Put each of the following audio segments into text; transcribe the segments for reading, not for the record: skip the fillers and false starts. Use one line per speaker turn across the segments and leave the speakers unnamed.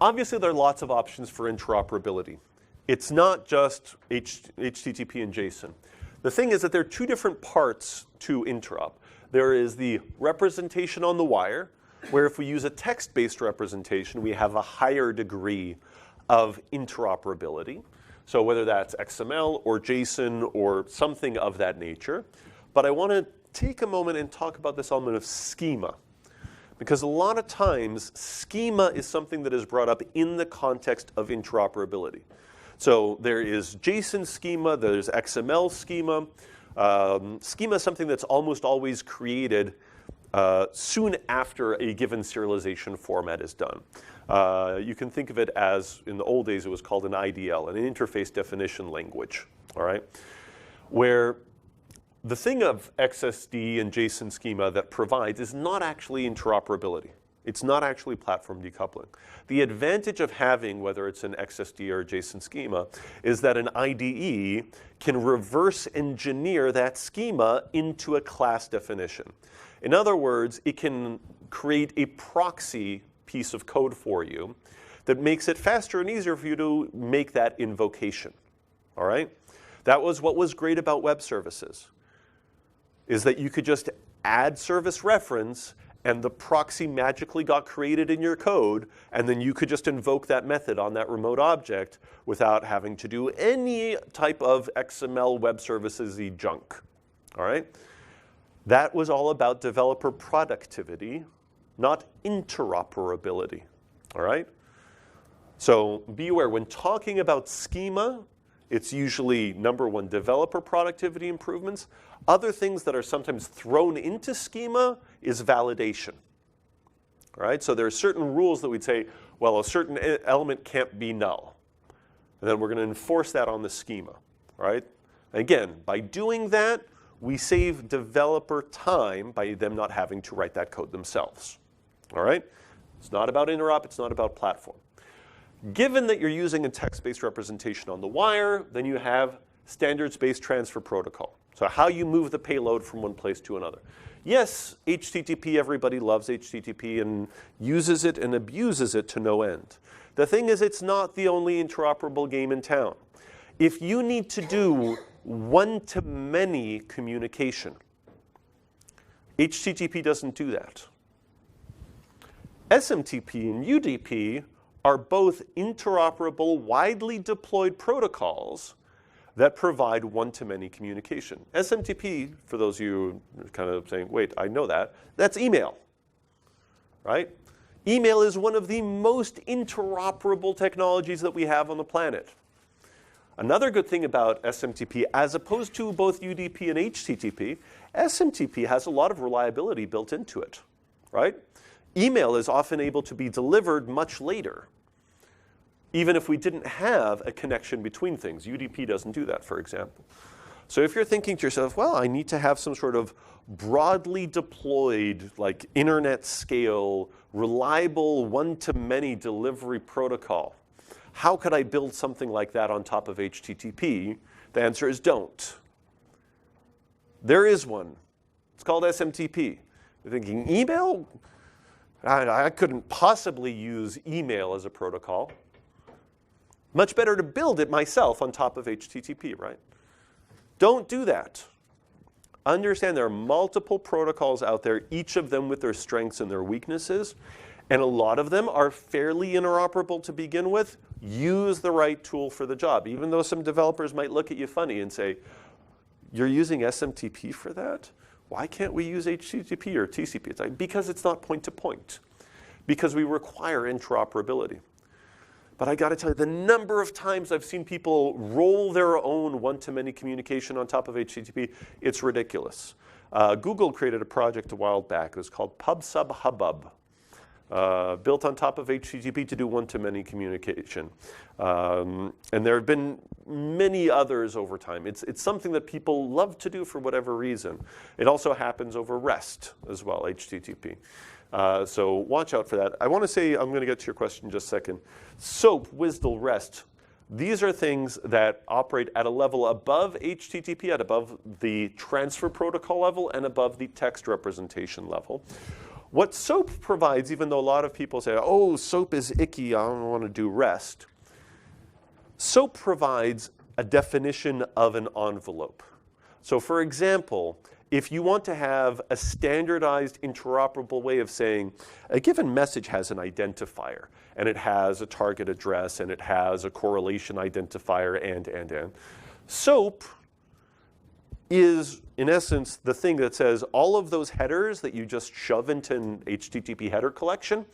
Obviously, there are lots of options for interoperability. It's not just HTTP and JSON. The thing is that there are two different parts to interop. There is the representation on the wire, where if we use a text-based representation, we have a higher degree of interoperability. So whether that's XML or JSON or something of that nature. But I want to take a moment and talk about this element of schema. Because a lot of times, schema is something that is brought up in the context of interoperability. So there is JSON schema, there's XML schema. Schema is something that's almost always created soon after a given serialization format is done. You can think of it as, in the old days, it was called an IDL, an interface definition language, all right? Where the thing of XSD and JSON schema that provides is not actually interoperability. It's not actually platform decoupling. The advantage of having, whether it's an XSD or a JSON schema, is that an IDE can reverse engineer that schema into a class definition. In other words, it can create a proxy piece of code for you that makes it faster and easier for you to make that invocation, all right? That was what was great about web services, is that you could just add service reference and the proxy magically got created in your code, and then you could just invoke that method on that remote object without having to do any type of XML web services-y junk, all right? That was all about developer productivity, not interoperability, all right? So be aware, when talking about schema, it's usually, number one, developer productivity improvements. Other things that are sometimes thrown into schema is validation. All right? So there are certain rules that we'd say, well, a certain element can't be null. And then we're going to enforce that on the schema. All right? Again, by doing that, we save developer time by them not having to write that code themselves. All right? It's not about interop. It's not about platform. Given that you're using a text-based representation on the wire, then you have standards-based transfer protocol. So how you move the payload from one place to another. Yes, HTTP, everybody loves HTTP and uses it and abuses it to no end. The thing is, it's not the only interoperable game in town. If you need to do one-to-many communication, HTTP doesn't do that. SMTP and UDP are both interoperable, widely deployed protocols that provide one-to-many communication. SMTP, for those of you who are kind of saying, wait, I know that, that's email, right? Email is one of the most interoperable technologies that we have on the planet. Another good thing about SMTP, as opposed to both UDP and HTTP, SMTP has a lot of reliability built into it, right? Email is often able to be delivered much later, even if we didn't have a connection between things. UDP doesn't do that, for example. So if you're thinking to yourself, well, I need to have some sort of broadly deployed, like internet scale, reliable one-to-many delivery protocol, how could I build something like that on top of HTTP? The answer is don't. There is one. It's called SMTP. You're thinking, email? I couldn't possibly use email as a protocol. Much better to build it myself on top of HTTP, right? Don't do that. Understand there are multiple protocols out there, each of them with their strengths and their weaknesses. And a lot of them are fairly interoperable to begin with. Use the right tool for the job. Even though some developers might look at you funny and say, you're using SMTP for that? Why can't we use HTTP or TCP? It's like, because it's not point-to-point. Because we require interoperability. But I got to tell you, the number of times I've seen people roll their own one-to-many communication on top of HTTP, it's ridiculous. Google created a project a while back. It was called PubSub-Hubbub. Built on top of HTTP to do one-to-many communication. And there have been many others over time. It's something that people love to do for whatever reason. It also happens over REST as well, HTTP. So watch out for that. I want to say, I'm going to get to your question in just a second. SOAP, WSDL, REST. These are things that operate at a level above HTTP, at above the transfer protocol level, and above the text representation level. What SOAP provides, even though a lot of people say, oh, SOAP is icky, I don't want to do REST. SOAP provides a definition of an envelope. So for example, if you want to have a standardized interoperable way of saying a given message has an identifier, and it has a target address, and it has a correlation identifier, and. SOAP is, in essence, the thing that says all of those headers that you just shove into an HTTP header collection,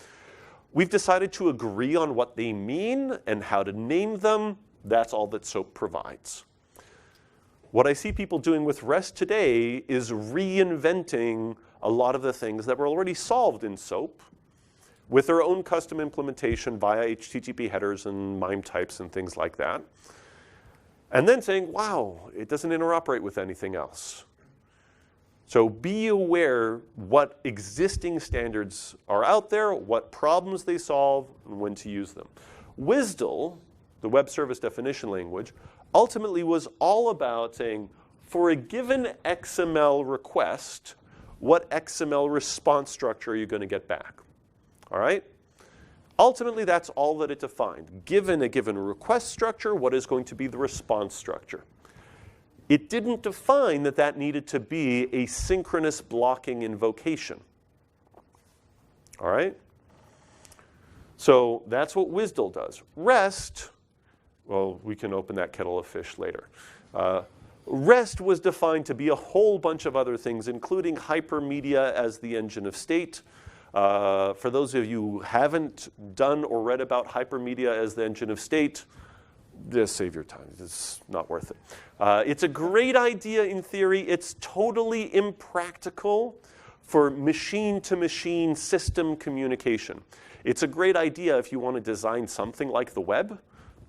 we've decided to agree on what they mean and how to name them. That's all that SOAP provides. What I see people doing with REST today is reinventing a lot of the things that were already solved in SOAP with their own custom implementation via HTTP headers and MIME types and things like that. And then saying, wow, it doesn't interoperate with anything else. So be aware what existing standards are out there, what problems they solve, and when to use them. WSDL, the Web Service Definition Language, ultimately was all about saying, for a given XML request, what XML response structure are you going to get back? All right? Ultimately, that's all that it defined. Given a given request structure, what is going to be the response structure? It didn't define that that needed to be a synchronous blocking invocation. All right? So that's what WSDL does. REST, well, we can open that kettle of fish later. REST was defined to be a whole bunch of other things, including hypermedia as the engine of state. For those of you who haven't done or read about hypermedia as the engine of state, just save your time. It's not worth it. It's a great idea in theory. It's totally impractical for machine-to-machine system communication. It's a great idea if you want to design something like the web,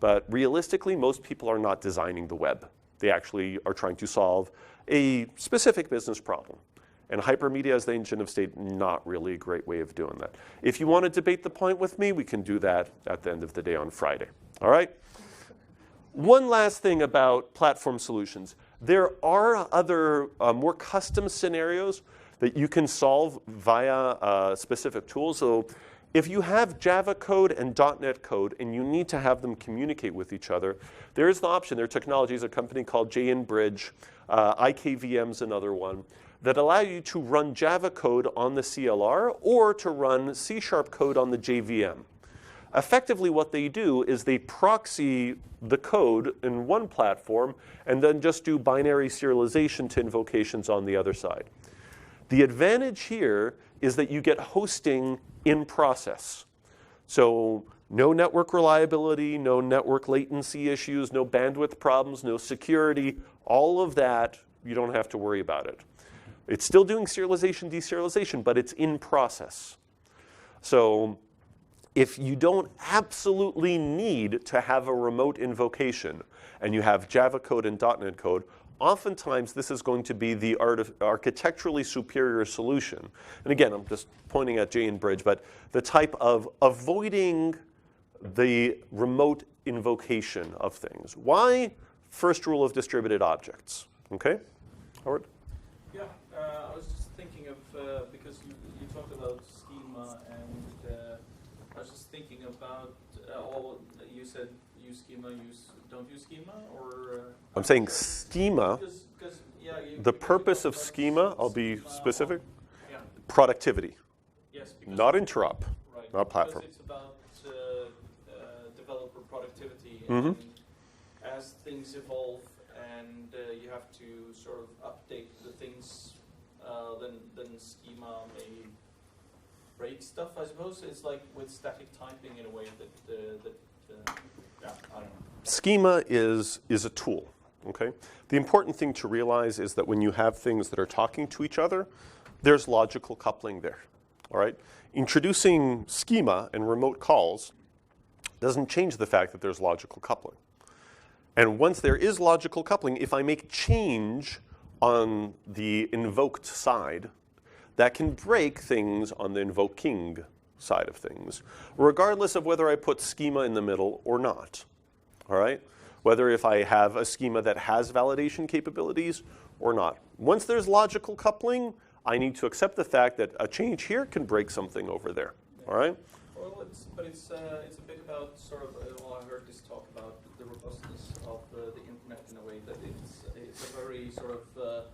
but realistically, most people are not designing the web. They actually are trying to solve a specific business problem. And hypermedia as the engine of state, not really a great way of doing that. If you want to debate the point with me, we can do that at the end of the day on Friday. All right? One last thing about platform solutions. There are other more custom scenarios that you can solve via specific tools. So if you have Java code and .NET code and you need to have them communicate with each other, there is the option. There are technologies, a company called JNBridge, IKVM's another one, that allow you to run Java code on the CLR or to run C# code on the JVM. Effectively, what they do is they proxy the code in one platform and then just do binary serialization to invocations on the other side. The advantage here is that you get hosting in process. So no network reliability, no network latency issues, no bandwidth problems, no security, all of that, you don't have to worry about it. It's still doing serialization, deserialization, but it's in process. So if you don't absolutely need to have a remote invocation and you have Java code and .NET code, oftentimes this is going to be the architecturally superior solution. And again, I'm just pointing at JNBridge, but the type of avoiding the remote invocation of things. Why? First rule of distributed objects. Okay? Howard?
Yeah, I was just thinking of, because you talked about schema, and I was just thinking about, you said use schema, don't use schema, or?
I'm saying schema,
because yeah,
the purpose of schema, I'll be specific,
yeah.
Productivity,
Yes, because
not interop,
right,
not platform.
Because it's about developer productivity,
Mm-hmm.
and as things evolve and you have to sort of update the things, then schema may break stuff, I suppose. It's like with static typing in a way that yeah, I don't know.
Schema is a tool, okay? The important thing to realize is that when you have things that are talking to each other, there's logical coupling there, all right? Introducing schema and remote calls doesn't change the fact that there's logical coupling. And once there is logical coupling, if I make change on the invoked side, that can break things on the invoking side of things, regardless of whether I put schema in the middle or not, all right? Whether if I have a schema that has validation capabilities or not. Once there's logical coupling, I need to accept the fact that a change here can break something over there.
Yeah.
All right?
Well, it's a bit about sort of, well, I heard this talk about the robustness of the internet in a way that it's a very sort of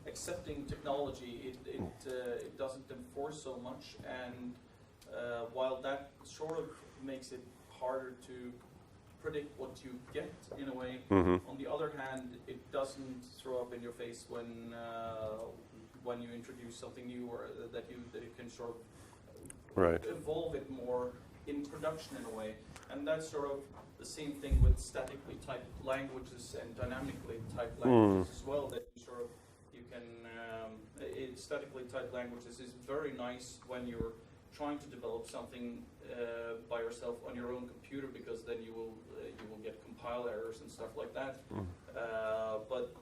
accepting technology. It doesn't enforce so much, and while that sort of makes it harder to predict what you get in a way, on the other hand, it doesn't throw up in your face when you introduce something new, or that you can sort of
Right.
evolve it more in production in a way. And that's sort of the same thing with statically typed languages and dynamically typed languages as well, that you can statically typed languages is very nice when you're trying to develop something by yourself on your own computer, because then you will get compile errors and stuff like that. But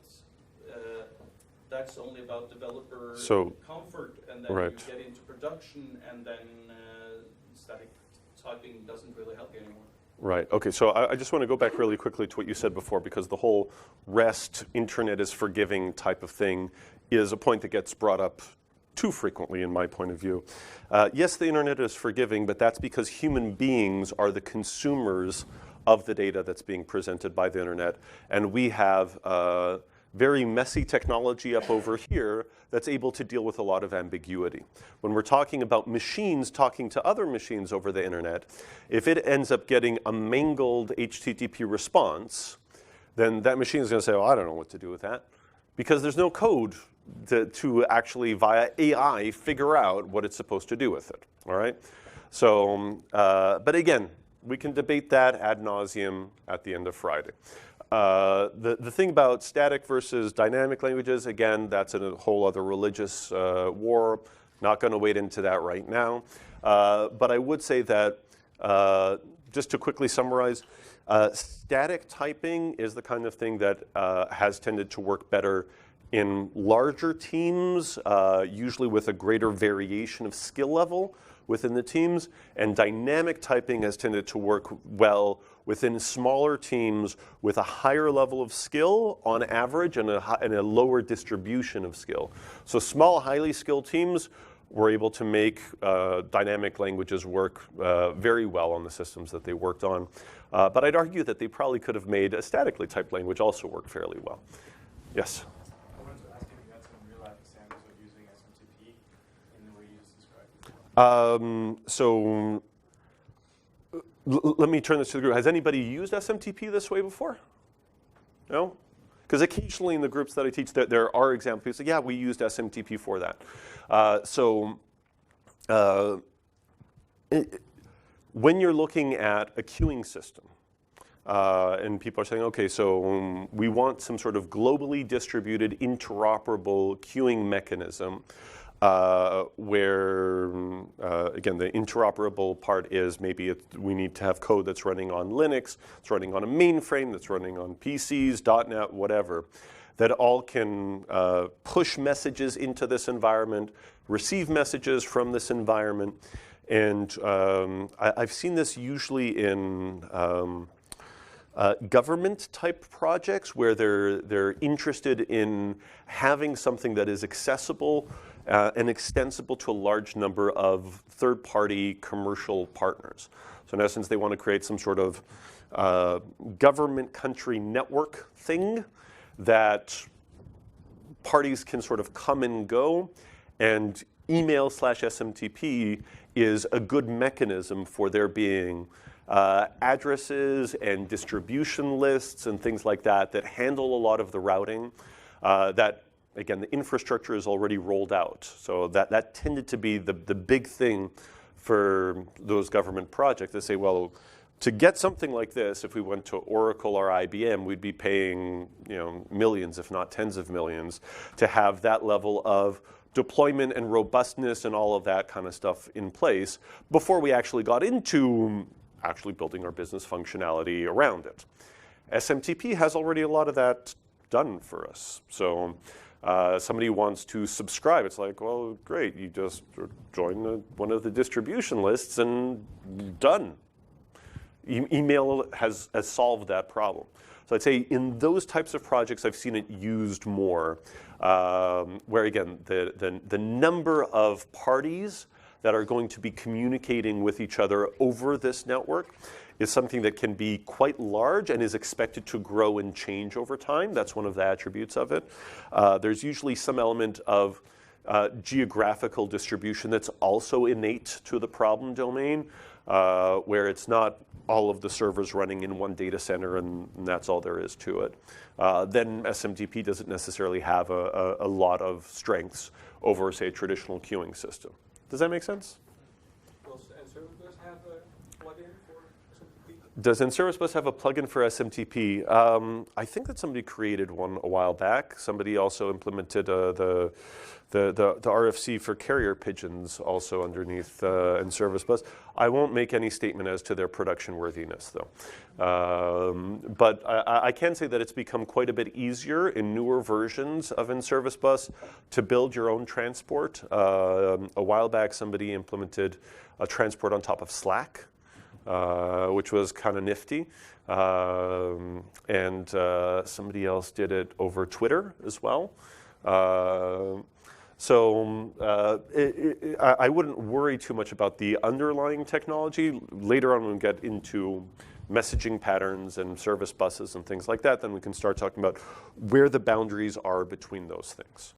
that's only about developer comfort, and then you get into production, and then static typing doesn't really help you anymore.
Right. Okay. So I just want to go back really quickly to what you said before, because the whole REST, internet is forgiving type of thing is a point that gets brought up too frequently in my point of view. Yes, the internet is forgiving, but that's because human beings are the consumers of the data that's being presented by the internet, and we have very messy technology up over here that's able to deal with a lot of ambiguity. When we're talking about machines talking to other machines over the internet, if it ends up getting a mangled HTTP response, then that machine is going to say, oh, I don't know what to do with that, because there's no code to actually, via AI, figure out what it's supposed to do with it. All right? So, but again, we can debate that ad nauseum at the end of Friday. The thing about static versus dynamic languages, again, that's a whole other religious war. Not going to wade into that right now. But I would say that, just to quickly summarize, static typing is the kind of thing that has tended to work better in larger teams, usually with a greater variation of skill level within the teams, and dynamic typing has tended to work well within smaller teams with a higher level of skill on average and a lower distribution of skill. So small, highly skilled teams were able to make dynamic languages work very well on the systems that they worked on. But I'd argue that they probably could have made a statically typed language also work fairly well. Yes?
I wanted to ask if you had some real-life examples of using SMTP in the way you just described.
Let me turn this to the group. Has anybody used SMTP this way before? No? Because occasionally in the groups that I teach, there are examples. Yeah, we used SMTP for that. When you're looking at a queuing system, and people are saying, okay, so we want some sort of globally distributed, interoperable queuing mechanism where, again, the interoperable part is maybe we need to have code that's running on Linux, it's running on a mainframe, that's running on PCs, .NET, whatever, that all can push messages into this environment, receive messages from this environment. And I've seen this usually in government type projects where they're interested in having something that is accessible and extensible to a large number of third-party commercial partners. So in essence, they want to create some sort of government country network thing that parties can sort of come and go, and email/SMTP is a good mechanism for there being addresses and distribution lists and things like that that handle a lot of the routing that, again, the infrastructure is already rolled out. So that tended to be the big thing for those government projects. They say, well, to get something like this, if we went to Oracle or IBM, we'd be paying millions, if not tens of millions, to have that level of deployment and robustness and all of that kind of stuff in place before we actually got into actually building our business functionality around it. SMTP has already a lot of that done for us. So somebody wants to subscribe. It's like, well, great, you just join one of the distribution lists and done. email has solved that problem. So I'd say in those types of projects, I've seen it used more, where again, the number of parties that are going to be communicating with each other over this network is something that can be quite large and is expected to grow and change over time. That's one of the attributes of it. There's usually some element of geographical distribution that's also innate to the problem domain, where it's not all of the servers running in one data center and that's all there is to it. Then SMTP doesn't necessarily have a lot of strengths over, say, a traditional queuing system. Does that make sense?
And Service Bus have a plugin for SMTP?
Does Service Bus have a plugin for SMTP? I think that somebody created one a while back. Somebody also implemented the RFC for carrier pigeons also underneath Service Bus. I won't make any statement as to their production worthiness, though. But I can say that it's become quite a bit easier in newer versions of Service Bus to build your own transport. A while back, somebody implemented a transport on top of Slack, which was kind of nifty. And somebody else did it over Twitter as well. So I wouldn't worry too much about the underlying technology. Later on when we get into messaging patterns and service buses and things like that, then we can start talking about where the boundaries are between those things.